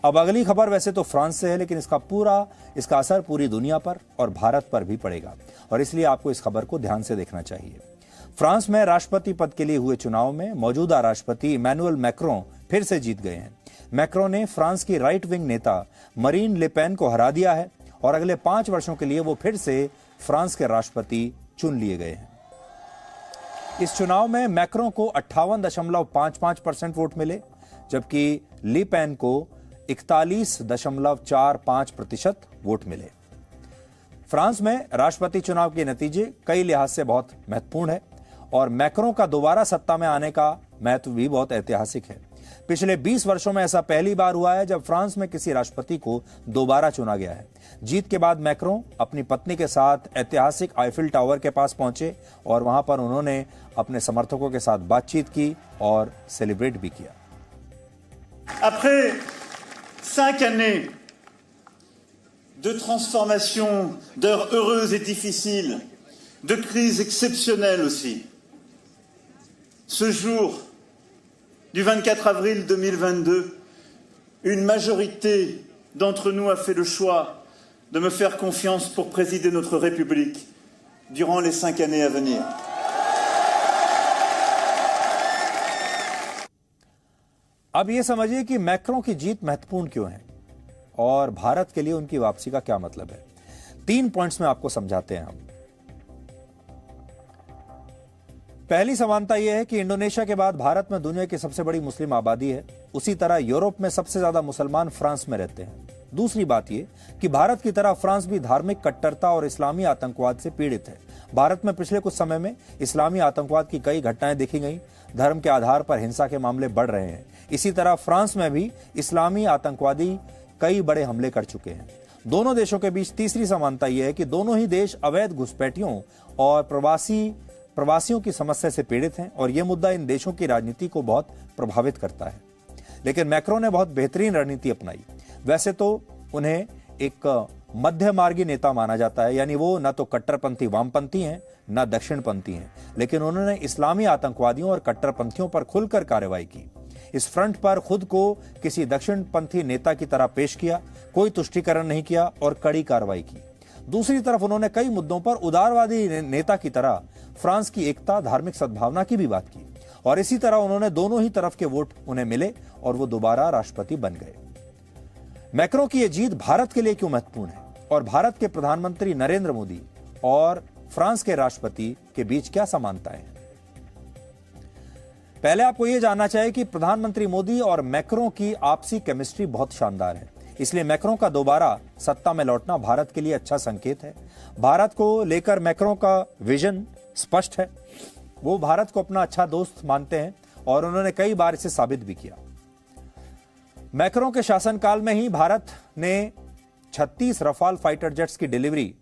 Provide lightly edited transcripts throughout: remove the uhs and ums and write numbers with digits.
अब अगली खबर वैसे तो फ्रांस से है, लेकिन इसका असर पूरी दुनिया पर और भारत पर भी पड़ेगा, और इसलिए आपको इस खबर को ध्यान से देखना चाहिए। फ्रांस में राष्ट्रपति पद के लिए हुए चुनाव में मौजूदा राष्ट्रपति इमैनुअल मैक्रों फिर से जीत गए हैं। मैक्रों ने फ्रांस की राइट विंग नेता मरीन ले पेन को हरा दिया है और अगले 5 वर्षों के लिए वो फिर से फ्रांस के राष्ट्रपति चुन लिए गए हैं। इस चुनाव में मैक्रों को 58.55% वोट मिले, जबकि ले पेन को 41.45% वोट मिले। फ्रांस में राष्ट्रपति चुनाव के नतीजे कई लिहाज से बहुत महत्वपूर्ण है और मैक्रों का दोबारा सत्ता में आने का महत्व भी बहुत ऐतिहासिक है। पिछले 20 वर्षों में ऐसा पहली बार हुआ है जब फ्रांस में किसी राष्ट्रपति को दोबारा चुना गया है। जीत के बाद मैक्रों अपनी पत्नी के साथ ऐतिहासिक आईफिल टावर के पास पहुंचे और वहां पर उन्होंने अपने समर्थकों के साथ बातचीत की और सेलिब्रेट भी किया। Après 5 années de transformation, d'heures heureuses et difficiles, de crises exceptionnelles aussi, ce jour du 24 avril 2022, une majorité d'entre nous a fait le choix de me faire confiance pour présider notre République durant les 5 années à venir. अब ये समझिए कि Macron की जीत महत्वपूर्ण क्यों है और भारत के लिए उनकी वापसी का क्या मतलब है। 3 पॉइंट्स में आपको समझाते हैं हम। पहली समानता यह है कि इंडोनेशिया के बाद भारत में दुनिया की सबसे बड़ी मुस्लिम आबादी है। उसी तरह यूरोप में सबसे ज्यादा मुसलमान फ्रांस में रहते हैं। दूसरी बात यह कि भारत की तरह फ्रांस भी धार्मिक कट्टरता और इस्लामी आतंकवाद से पीड़ित है। भारत में पिछले कुछ समय में इस्लामी आतंकवाद की कई घटनाएं देखी गई। धर्म के आधार पर हिंसा के मामले बढ़ रहे हैं। इसी तरह फ्रांस में भी इस्लामी आतंकवादी कई बड़े हमले कर चुके हैं। दोनों देशों के बीच तीसरी समानता यह है कि दोनों ही देश अवैध घुसपैठियों और प्रवासियों की समस्या से पीड़ित हैं और यह मुद्दा इन देशों की राजनीति को बहुत प्रभावित करता है। लेकिन मैक्रों ने बहुत बेहतरीन रणनीति अपनाई। वैसे तो उन्हें एक मध्य मार्गी नेता माना जाता है, यानी वो न तो कट्टरपंथी वामपंथी हैं न दक्षिणपंथी हैं, लेकिन उन्होंने इस्लामी आतंकवादियों और कट्टरपंथियों पर खुलकर कार्रवाई की। इस फ्रंट पर खुद को किसी दक्षिणपंथी नेता की तरह पेश किया, कोई तुष्टीकरण नहीं किया और कड़ी कार्रवाई की। दूसरी तरफ उन्होंने कई मुद्दों पर उदारवादी नेता की तरह फ्रांस की एकता, धार्मिक सद्भावना की भी बात की और इसी तरह उन्होंने दोनों ही तरफ के वोट उन्हें मिले और वो दोबारा राष्ट्रपति बन गए। मैक्रों की यह जीत भारत के लिए क्यों महत्वपूर्ण है और भारत के प्रधानमंत्री नरेंद्र मोदी और फ्रांस के राष्ट्रपति के बीच क्या समानताएं हैं? पहले आपको यह जानना चाहिए कि प्रधानमंत्री मोदी और मैक्रों की आपसी केमिस्ट्री बहुत शानदार है। इसलिए मैक्रों का दोबारा सत्ता में लौटना भारत के लिए अच्छा संकेत है। भारत को लेकर मैक्रों का विजन स्पष्ट है। वो भारत को अपना अच्छा दोस्त मानते हैं और उन्होंने कई बार इसे साबित भी किया। मैक्रों के शासनकाल में ही भारत ने 36 रफाल फाइटर जेट्स की डिलीवरी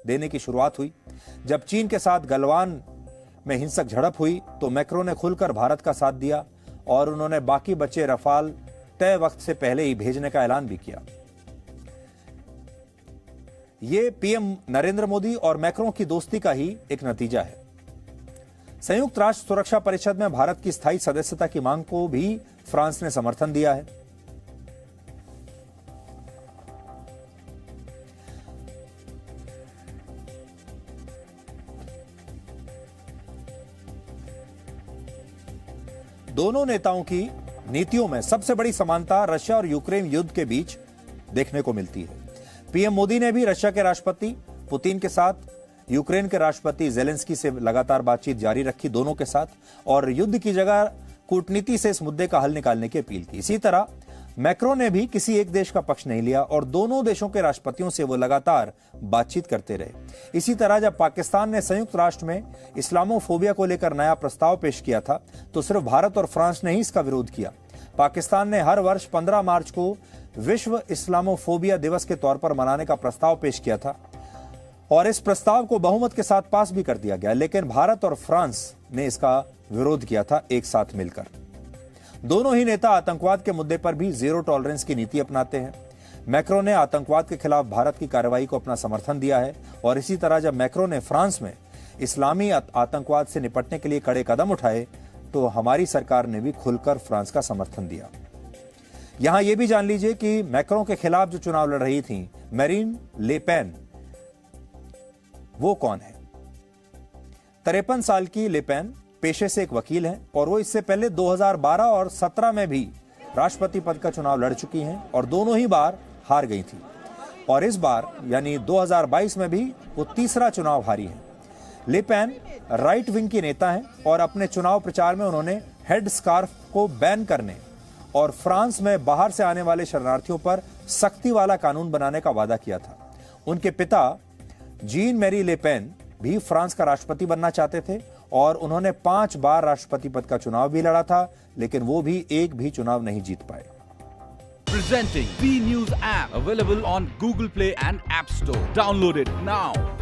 देने की शुरुआत हुई। जब चीन के साथ गलवान में हिंसक झड़प हुई तो मैक्रों ने खुलकर भारत का साथ दिया और उन्होंने बाकी बचे रफाल तय वक्त से पहले ही भेजने का ऐलान भी किया। यह पीएम नरेंद्र मोदी और मैक्रों की दोस्ती का ही एक नतीजा है। संयुक्त राष्ट्र सुरक्षा परिषद में भारत की स्थायी सदस्यता की मांग को भी फ्रांस ने समर्थन दिया है। दोनों नेताओं की नीतियों में सबसे बड़ी समानता रशिया और यूक्रेन युद्ध के बीच देखने को मिलती है। पीएम मोदी ने भी रशिया के राष्ट्रपति पुतिन के साथ, यूक्रेन के राष्ट्रपति जेलेंस्की से लगातार बातचीत जारी रखी दोनों के साथ और युद्ध की जगह कूटनीति से इस मुद्दे का हल निकालने की अपील की। इसी तरह मैक्रों ने भी किसी एक देश का पक्ष नहीं लिया और दोनों देशों के राष्ट्रपतियों से वो लगातार बातचीत करते रहे। इसी तरह जब पाकिस्तान ने संयुक्त राष्ट्र में इस्लामोफोबिया को लेकर नया प्रस्ताव पेश किया था तो सिर्फ भारत और फ्रांस ने ही इसका विरोध किया। पाकिस्तान ने हर वर्ष 15 मार्च को विश्व इस्लामोफोबिया दिवस के तौर पर मनाने का प्रस्ताव पेश किया था और इस प्रस्ताव को बहुमत के साथ पास भी कर दिया गया, लेकिन भारत और फ्रांस ने इसका विरोध किया था एक साथ मिलकर। दोनों ही नेता आतंकवाद के मुद्दे पर भी जीरो टॉलरेंस की नीति अपनाते हैं। मैक्रों ने आतंकवाद के खिलाफ भारत की कार्रवाई को अपना समर्थन दिया है और इसी तरह जब मैक्रों ने फ्रांस में इस्लामी आतंकवाद से निपटने के लिए कड़े कदम उठाए तो हमारी सरकार ने भी खुलकर फ्रांस का समर्थन दिया। यहां यह भी जान लीजिए कि मैक्रों के खिलाफ जो चुनाव लड़ रही थी मैरीन ले पेन, वो कौन है? 53 साल की ले पेन पेशे से एक वकील हैं और वो इससे पहले 2012 और 17 में भी राष्ट्रपति पद का चुनाव लड़ चुकी हैं और दोनों ही बार हार गई थी। और इस बार यानी 2022 में भी वो तीसरा चुनाव हारी है। ले पेन राइट विंग की नेता हैं और अपने चुनाव प्रचार में उन्होंने हेड स्कार्फ को बैन करने और फ्रांस में बाहर से आने वाले शरणार्थियों पर सख्ती वाला कानून बनाने का वादा किया था। उनके पिता जीन मैरी ले पेन भी फ्रांस का राष्ट्रपति बनना चाहते थे और उन्होंने 5 बार राष्ट्रपति पद का चुनाव भी लड़ा था, लेकिन वो भी एक भी चुनाव नहीं जीत पाए। Presenting B News app, available on Google Play and App Store. Download it now.